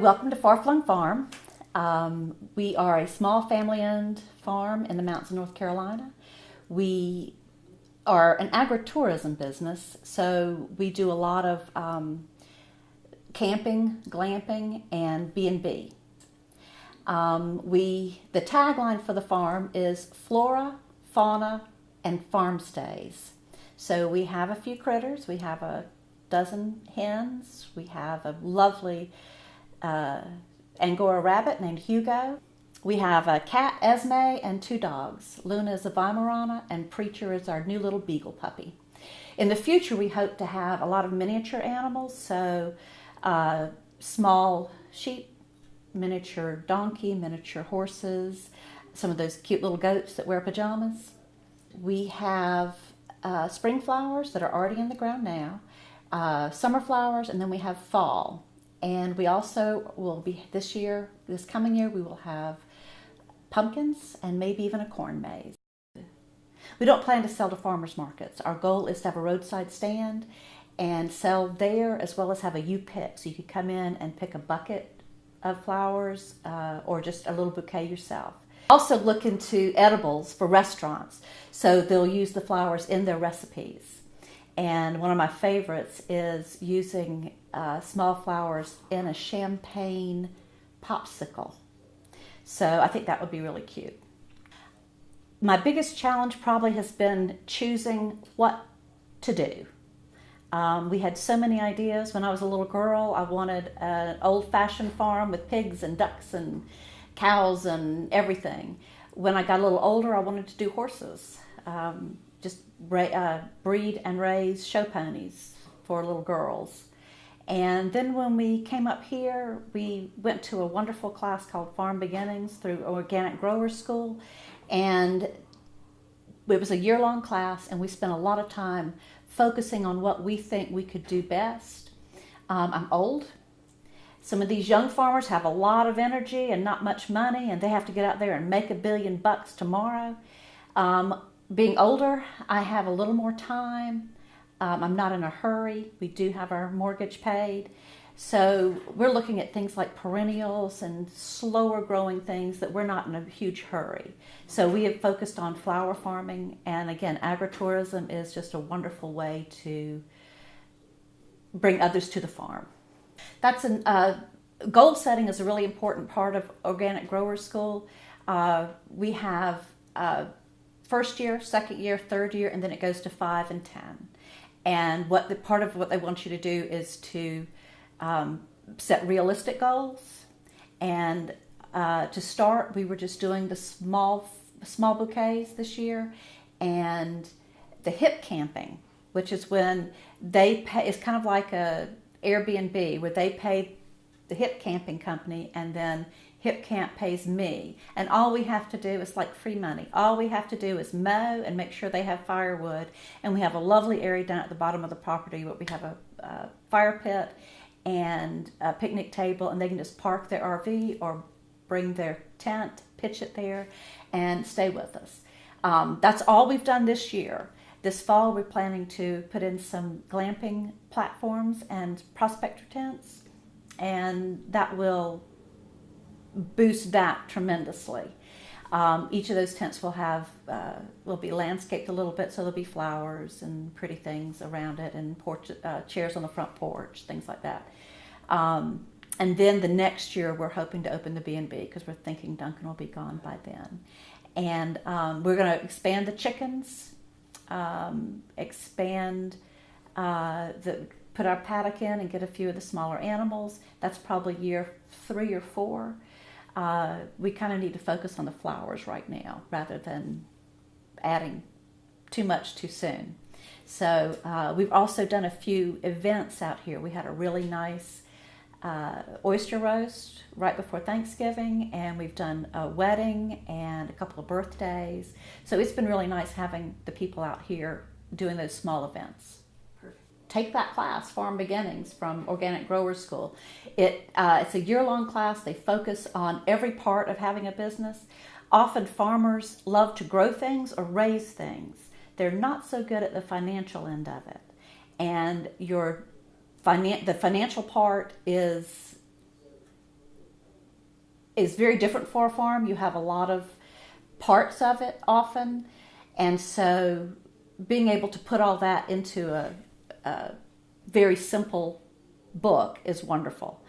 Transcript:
Welcome to Flung Farm. We are a small family-owned farm in the mountains of North Carolina. We are an agritourism business, so we do a lot of camping, glamping, and B&B. The tagline for the farm is Flora, Fauna, and Farm Stays. So we have a few critters. We have a dozen hens. We have a lovely Angora rabbit named Hugo. We have a cat, Esme, and 2 dogs. Luna is a Weimaraner, and Preacher is our new little beagle puppy. In the future, we hope to have a lot of miniature animals, so small sheep, miniature donkey, miniature horses, some of those cute little goats that wear pajamas. We have spring flowers that are already in the ground now, summer flowers, and then we have fall. And we also will be, this coming year, we will have pumpkins and maybe even a corn maze. We don't plan to sell to farmers markets. Our goal is to have a roadside stand and sell there, as well as have a you-pick. So you could come in and pick a bucket of flowers or just a little bouquet yourself. Also look into edibles for restaurants. So they'll use the flowers in their recipes. And one of my favorites is using small flowers in a champagne popsicle. So I think that would be really cute. My biggest challenge probably has been choosing what to do. We had so many ideas. When I was a little girl, I wanted an old-fashioned farm with pigs and ducks and cows and everything. When I got a little older, I wanted to do horses. Breed and raise show ponies for little girls. And then when we came up here, we went to a wonderful class called Farm Beginnings through Organic Growers School. And it was a year-long class, and we spent a lot of time focusing on what we think we could do best. I'm old. Some of these young farmers have a lot of energy and not much money, and they have to get out there and make $1 billion tomorrow. Being older, I have a little more time. I'm not in a hurry. We do have our mortgage paid. So we're looking at things like perennials and slower growing things that we're not in a huge hurry. So we have focused on flower farming. And again, agritourism is just a wonderful way to bring others to the farm. That's goal setting is a really important part of Organic Growers School. We have first year, second year, third year, and then it goes to 5 and 10. And part of what they want you to do is to set realistic goals. And to start, we were just doing the small bouquets this year, and the hip camping, which is when they pay. It's kind of like a Airbnb where they pay the hip camping company, and then Hip Camp pays me, and all we have to do is like free money. All we have to do is mow and make sure they have firewood, and we have a lovely area down at the bottom of the property where we have a fire pit and a picnic table, and they can just park their RV or bring their tent, pitch it there, and stay with us. That's all we've done this year. This fall, we're planning to put in some glamping platforms and prospector tents, and that will boost that tremendously. Each of those tents will be landscaped a little bit, so there'll be flowers and pretty things around it, and chairs on the front porch, things like that. And then the next year, we're hoping to open the B&B because we're thinking Duncan will be gone by then. And we're going to expand the chickens, put our paddock in and get a few of the smaller animals. That's probably year 3 or 4. We kind of need to focus on the flowers right now rather than adding too much too soon. So we've also done a few events out here. We had a really nice oyster roast right before Thanksgiving, and we've done a wedding and a couple of birthdays. So it's been really nice having the people out here doing those small events. Take that class, Farm Beginnings, from Organic Growers School. It's a year-long class. They focus on every part of having a business. Often farmers love to grow things or raise things. They're not so good at the financial end of it. And the financial part is is very different for a farm. You have a lot of parts of it often, and so being able to put all that into a very simple book is wonderful.